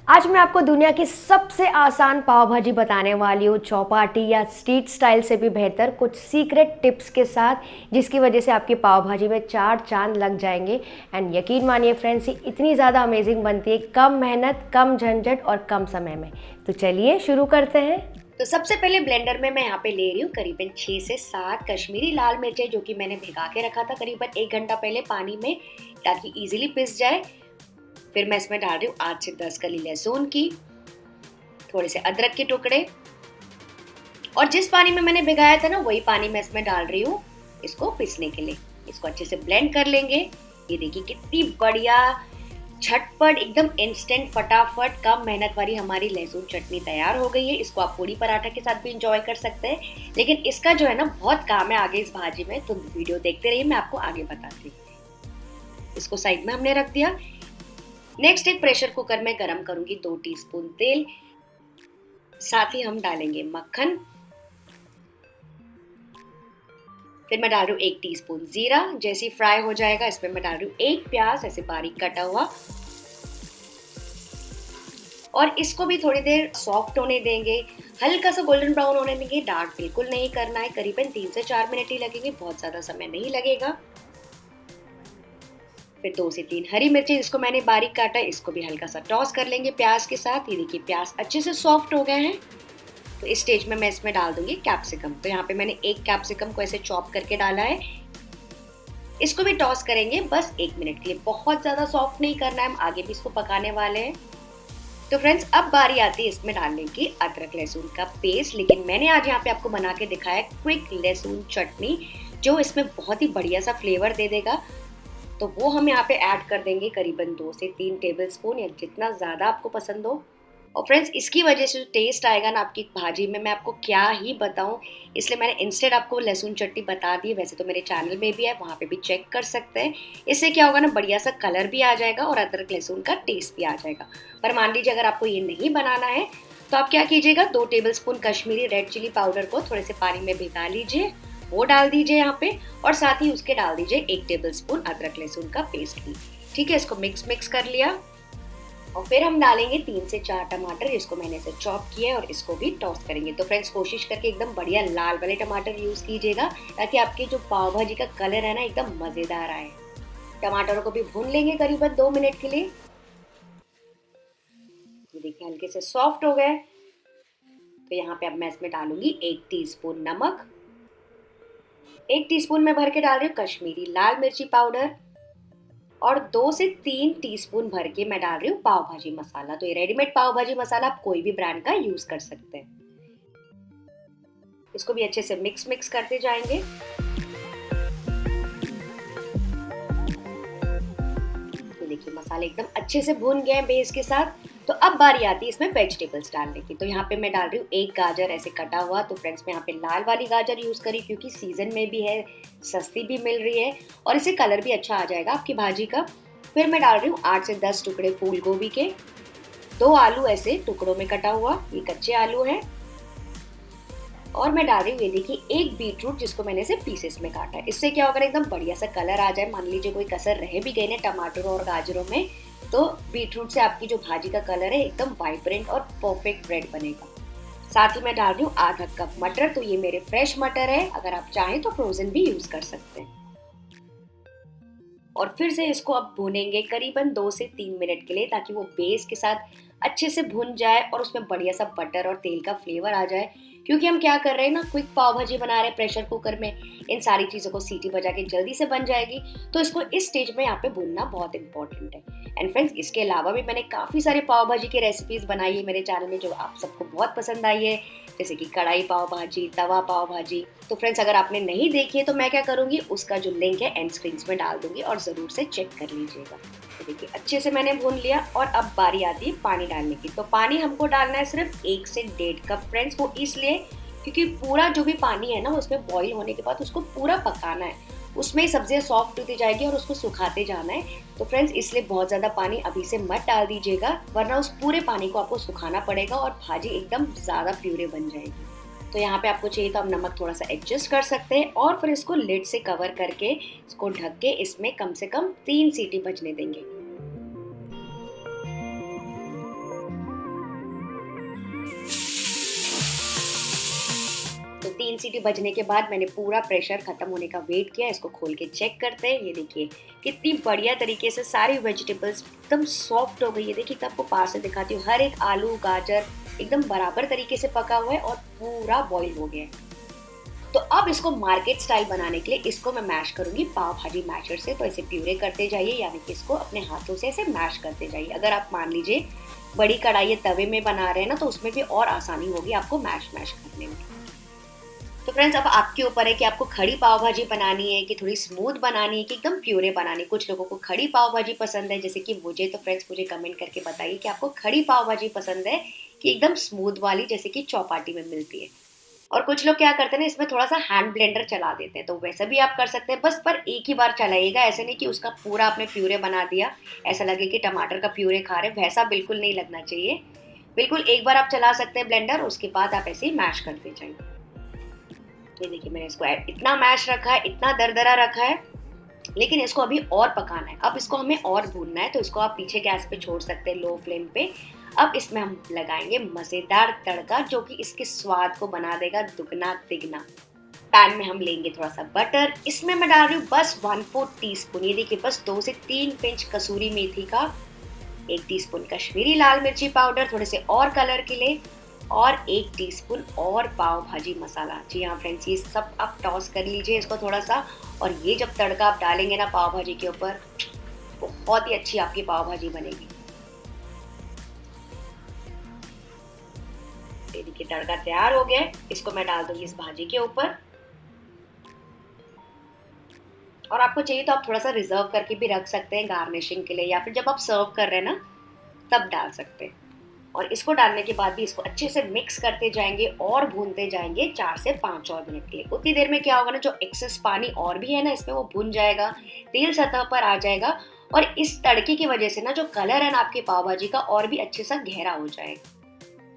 आज मैं आपको दुनिया की सबसे आसान पाव भाजी बताने वाली हूँ, चौपाटी या स्ट्रीट स्टाइल से भी बेहतर कुछ सीक्रेट टिप्स के साथ, जिसकी वजह से आपकी पाव भाजी में 4 चांद लग जाएंगे। एंड यकीन मानिए फ्रेंड्स, ये इतनी ज़्यादा अमेजिंग बनती है, कम मेहनत, कम झंझट और कम समय में। तो चलिए शुरू करते हैं। तो सबसे पहले ब्लेंडर में मैं यहाँ पे ले रही हूँ करीबन 6 से 7 कश्मीरी लाल मिर्चें, जो कि मैंने भिगा के रखा था करीबन 1 घंटा पहले पानी में, ताकि इजीली पिस जाए। फिर मैं इसमें डाल रही हूँ 8 से 10 कली लहसुन की, थोड़े से अदरक के टुकड़े, और जिस पानी में मैंने भिगाया था ना, वही पानी मैं इसमें डाल रही हूँ इसको पीसने के लिए। इसको अच्छे से ब्लेंड कर लेंगे। ये देखिए कितनी बढ़िया, झटपट, एकदम इंस्टेंट, फटाफट, कम मेहनत वाली हमारी लहसुन चटनी तैयार हो गई है। इसको आप पूड़ी पराठा के साथ भी इंजॉय कर सकते हैं, लेकिन इसका जो है ना बहुत काम है आगे इस भाजी में, तो वीडियो देखते रहिए, मैं आपको आगे बताती हूँ। इसको साइड में हमने रख दिया। नेक्स्ट एक प्रेशर कुकर में गरम करूंगी 2 टीस्पून तेल, साथ ही हम डालेंगे मक्खन। फिर मैं डाल रही हूँ 1 टीस्पून जीरा। जैसे फ्राई हो जाएगा, इसमें मैं डाल रही हूँ 1 प्याज ऐसे बारीक कटा हुआ, और इसको भी थोड़ी देर सॉफ्ट होने देंगे, हल्का सा गोल्डन ब्राउन होने देंगे। डार्क बिल्कुल नहीं करना है, करीबन 3 से 4 मिनट ही लगेंगे, बहुत ज्यादा समय नहीं लगेगा। फिर 2 से 3 हरी मिर्ची जिसको मैंने बारीक काटा, इसको भी हल्का सा टॉस कर लेंगे प्याज के साथ। ये देखिए प्याज अच्छे से सॉफ्ट हो गए हैं। तो इस स्टेज में मैं इसमें डाल दूंगी कैप्सिकम। तो यहाँ पे मैंने 1 कैप्सिकम को ऐसे चॉप करके डाला है। इसको भी टॉस करेंगे बस 1 मिनट के लिए, बहुत ज्यादा सॉफ्ट नहीं करना है, हम आगे भी इसको पकाने वाले हैं। तो फ्रेंड्स, अब बारी आती है इसमें डालने की अदरक लहसुन का पेस्ट, लेकिन मैंने आज यहाँ पे आपको बना के दिखाया क्विक लहसुन चटनी, जो इसमें बहुत ही बढ़िया सा फ्लेवर दे देगा। तो वो हम यहाँ पे ऐड कर देंगे करीबन 2 से 3 टेबल स्पून, या जितना ज़्यादा आपको पसंद हो। और फ्रेंड्स, इसकी वजह से जो टेस्ट आएगा ना आपकी भाजी में, मैं आपको क्या ही बताऊं, इसलिए मैंने इंस्टेड आपको लहसुन चटनी बता दी। वैसे तो मेरे चैनल में भी है, वहाँ पे भी चेक कर सकते हैं। इससे क्या होगा ना, बढ़िया सा कलर भी आ जाएगा और अदरक लहसुन का टेस्ट भी आ जाएगा। पर मान लीजिए अगर आपको ये नहीं बनाना है, तो आप क्या कीजिएगा, 2 tablespoon Kashmiri red chilli powder को थोड़े से पानी में भिगा लीजिए, वो डाल दीजिए यहाँ पे, और साथ ही उसके डाल दीजिए 1 टेबल स्पून अदरक लहसुन का पेस्ट भी। ठीक है, इसको मिक्स कर लिया। और फिर हम डालेंगे 3 से 4 टमाटर, जिसको मैंने इसे चॉप किया है, और इसको भी टॉस करेंगे। तो फ्रेंड्स, कोशिश करके एकदम बढ़िया लाल वाले टमाटर यूज कीजिएगा, ताकि आपके जो पाव भाजी का कलर है ना, एकदम मजेदार आए। टमाटरों को भी भून लेंगे करीबन 2 मिनट के लिए। ये देखिए हल्के से सॉफ्ट हो गए। तो यहाँ पे अब मैं इसमें डालूंगी 1 टीस्पून नमक, 1 टीस्पून में भर के डाल रही हूँ कश्मीरी लाल मिर्ची पाउडर, और 2 से 3 टीस्पून भर के मैं डाल रही हूँ पाव भाजी मसाला। तो ये रेडीमेड पाव भाजी मसाला आप कोई भी ब्रांड का यूज कर सकते हैं। इसको भी अच्छे से मिक्स करते जाएंगे। तो देखिए मसाले एकदम अच्छे से भून गए हैं बेस के साथ। तो अब बारी आती है इसमें वेजिटेबल्स डालने की। तो यहाँ पे मैं डाल रही हूँ 1 गाजर ऐसे कटा हुआ। तो फ्रेंड्स, मैं यहाँ पे लाल वाली गाजर यूज करी, क्योंकि सीजन में भी है, सस्ती भी मिल रही है, और इससे कलर भी अच्छा आ जाएगा आपकी भाजी का। फिर मैं डाल रही हूँ 8 से 10 टुकड़े फूल गोभी के, 2 आलू ऐसे टुकड़ों में कटा हुआ, ये कच्चे आलू हैं, और मैं डाल रही हूँ ये देखिए 1 बीटरूट, जिसको मैंने से पीसेस में काटा है। इससे क्या होगा, एकदम बढ़िया सा कलर आ जाए। मान लीजिए कोई कसर रह भी गई ना टमाटरों और गाजरों में, तो बीटरूट से आपकी जो भाजी का कलर है एकदम वाइब्रेंट और परफेक्ट रेड बनेगा। साथ ही मैं डाल रही हूँ आधा कप मटर। तो ये मेरे फ्रेश मटर है, अगर आप चाहें तो फ्रोजन भी यूज कर सकते हैं। और फिर से इसको अब भूनेंगे करीबन 2 से 3 मिनट के लिए, ताकि वो बेस के साथ अच्छे से भुन जाए और उसमें बढ़िया सा बटर और तेल का फ्लेवर आ जाए। क्योंकि हम क्या कर रहे हैं ना, क्विक पाव भाजी बना रहे हैं प्रेशर कुकर में, इन सारी चीज़ों को सीटी बजा के जल्दी से बन जाएगी। तो इसको इस स्टेज में यहाँ पे भुनना बहुत इंपॉर्टेंट है। एंड फ्रेंड्स, इसके अलावा भी मैंने काफ़ी सारे पाव भाजी की रेसिपीज़ बनाई है मेरे चैनल में, जो आप सबको बहुत पसंद आई है, जैसे कि कढ़ाई पाव भाजी, तवा पाव भाजी। तो फ्रेंड्स, अगर आपने नहीं देखी है तो मैं क्या करूँगी, उसका जो लिंक है एंड स्क्रीन में डाल दूंगी, और ज़रूर से चेक कर लीजिएगा। तो देखिए अच्छे से मैंने भून लिया, और अब बारी आती है पानी डालने की। तो पानी हमको डालना है सिर्फ 1 से 1.5 कप फ्रेंड्स। वो इसलिए क्योंकि पूरा जो भी पानी है ना, उसमें बॉईल होने के बाद उसको पूरा पकाना है, उसमें सब्जियां सॉफ्ट होती जाएगी और उसको सुखाते जाना है। तो फ्रेंड्स, इसलिए बहुत ज़्यादा पानी अभी से मत डाल दीजिएगा, वरना उस पूरे पानी को आपको सुखाना पड़ेगा और भाजी एकदम ज़्यादा प्यूरे बन जाएगी। तो यहाँ पे आपको चाहिए तो आप नमक थोड़ा सा एडजस्ट कर सकते हैं, और फिर इसको लिड से कवर करके इसको ढक के इसमें कम से कम 3 सीटी बजने देंगे। तो 3 सीटी बजने के बाद मैंने पूरा प्रेशर खत्म होने का वेट किया। इसको खोल के चेक करते हैं। ये देखिए कितनी बढ़िया तरीके से सारी वेजिटेबल्स एकदम सॉफ्ट हो गई है। देखिए आपको पास से दिखाती हूँ, हर एक आलू गाजर एकदम बराबर तरीके से पका हुआ है और पूरा बॉईल हो गया है। तो अब इसको मार्केट स्टाइल बनाने के लिए इसको मैं मैश करूंगी पाव भाजी मैशर से। तो ऐसे प्यूरे करते जाइए, यानी कि इसको अपने हाथों से ऐसे मैश करते जाइए। अगर आप मान लीजिए बड़ी कढ़ाई तवे में बना रहे हैं ना, तो उसमें भी और आसानी होगी आपको मैश करने में। तो फ्रेंड्स अब आपके ऊपर है कि आपको खड़ी पाव भाजी बनानी है कि थोड़ी स्मूथ बनानी है कि एकदम प्यूरे बनानी है। कुछ लोगों को खड़ी पाव भाजी पसंद है जैसे कि मुझे। तो फ्रेंड्स मुझे कमेंट करके बताइए कि आपको खड़ी पाव भाजी पसंद है कि एकदम स्मूथ वाली जैसे कि चौपाटी में मिलती है। और कुछ लोग क्या करते हैं ना, इसमें थोड़ा सा हैंड ब्लेंडर चला देते हैं। तो वैसे भी आप कर सकते हैं, बस पर एक ही बार चलाइएगा। ऐसे नहीं कि उसका पूरा आपने प्यूरे बना दिया, ऐसा लगे कि टमाटर का प्यूरे खा रहे हैं, वैसा बिल्कुल नहीं लगना चाहिए। बिल्कुल एक बार आप चला सकते हैं ब्लेंडर, उसके बाद आप ऐसे ही मैश करते जाइए। ये देखिए मैंने इसको इतना मैश रखा है, इतना दरदरा रखा है, लेकिन इसको अभी और पकाना है। अब इसको हमें और भूनना है। तो इसको आप पीछे गैस पे छोड़ सकते हैं, लो फ्लेम पे। अब इसमें हम लगाएंगे मजेदार तड़का, जो कि इसके स्वाद को बना देगा दुगना तिगना। पैन में हम लेंगे थोड़ा सा बटर। इसमें मैं डाल रही हूँ बस 1/4 टीस्पून। ये देखिए बस 2 से 3 पिंच कसूरी मेथी का, 1 टीस्पून कश्मीरी लाल मिर्ची पाउडर थोड़े से और कलर के लिए, और 1 टीस्पून और पाव भाजी मसाला। जी हाँ फ्रेंड्स, ये सब आप टॉस कर लीजिए इसको थोड़ा सा। और ये जब तड़का आप डालेंगे ना पाव भाजी के ऊपर, बहुत ही अच्छी आपकी पाव भाजी बनेगी। ये देखिए तड़का तैयार हो गया है। इसको मैं डाल दूंगी इस भाजी के ऊपर। और आपको चाहिए तो आप थोड़ा सा रिजर्व करके भी रख सकते हैं गार्निशिंग के लिए, या फिर जब आप सर्व कर रहे हैं ना तब डाल सकते हैं। और इसको डालने के बाद भी इसको अच्छे से मिक्स करते जाएंगे और भूनते जाएंगे 4 से 5 और मिनट के लिए। उतनी देर में क्या होगा ना, जो एक्सेस पानी और भी है ना इसमें, वो भुन जाएगा, तेल सतह पर आ जाएगा। और इस तड़के की वजह से ना जो कलर है ना आपकी पाव भाजी का, और भी अच्छे सा गहरा हो जाएगा।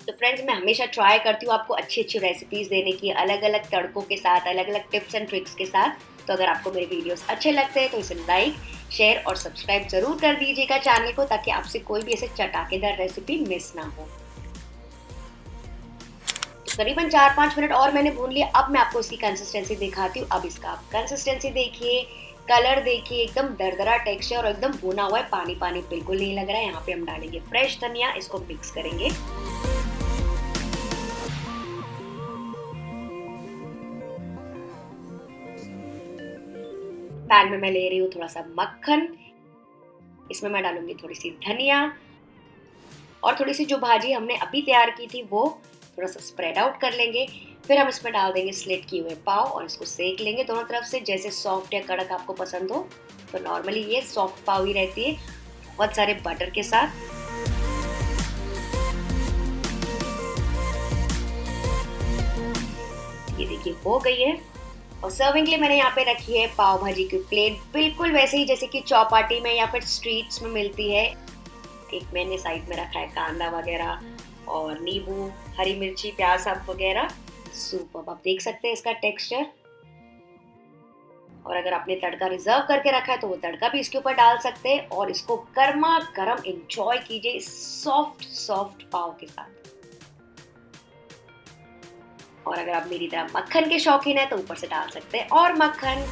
तो फ्रेंड्स मैं हमेशा ट्राई करती हूँ आपको अच्छी अच्छी रेसिपीज देने की, अलग अलग तड़कों के साथ, अलग अलग टिप्स एंड ट्रिक्स के साथ। तो अगर आपको मेरे वीडियोस अच्छे लगते हैं तो इसे लाइक शेयर और सब्सक्राइब जरूर कर दीजिएगा चैनल को, ताकि आपसे कोई भी ऐसे चटाकेदार रेसिपी मिस ना हो। तो करीबन 4-5 मिनट और मैंने भून लिया। अब मैं आपको इसकी कंसिस्टेंसी दिखाती हूँ। अब इसका आप कंसिस्टेंसी देखिए, कलर देखिए, एकदम दरदरा टेक्सचर और एकदम भुना हुआ है, पानी पानी बिल्कुल नहीं लग रहा है। यहाँ पे हम डालेंगे फ्रेश धनिया, इसको मिक्स करेंगे। पैन में मैं ले रही हूँ थोड़ा सा मक्खन। इसमें मैं डालूंगी थोड़ी सी धनिया, और थोड़ी सी जो भाजी हमने अभी तैयार की थी वो थोड़ा सा स्प्रेड आउट कर लेंगे। फिर हम इसमें डाल देंगे स्लिट किए हुए पाव, और इसको सेक लेंगे दोनों तरफ से, जैसे सॉफ्ट या कड़क आपको पसंद हो। तो नॉर्मली ये सॉफ्ट पाव ही रहती है, बहुत सारे बटर के साथ। ये देखिए हो गई है। और सर्विंग के लिए मैंने यहाँ पे रखी है पाव भाजी की प्लेट, बिल्कुल वैसे ही जैसे कि चौपाटी में या फिर स्ट्रीट्स में मिलती है। एक मैंने साइड में रखा है कांदा वगैरह और नींबू, हरी मिर्ची, प्याज सब वगैरह। सुपर, आप देख सकते हैं इसका टेक्सचर। और अगर आपने तड़का रिजर्व करके रखा है तो वो तड़का भी इसके ऊपर डाल सकते हैं, और इसको गर्मा गर्म एंजॉय कीजिए सॉफ्ट सॉफ्ट पाव के साथ। और अगर आप मेरी तरह मक्खन के शौकीन है तो ऊपर से डाल सकते हैं और मक्खन।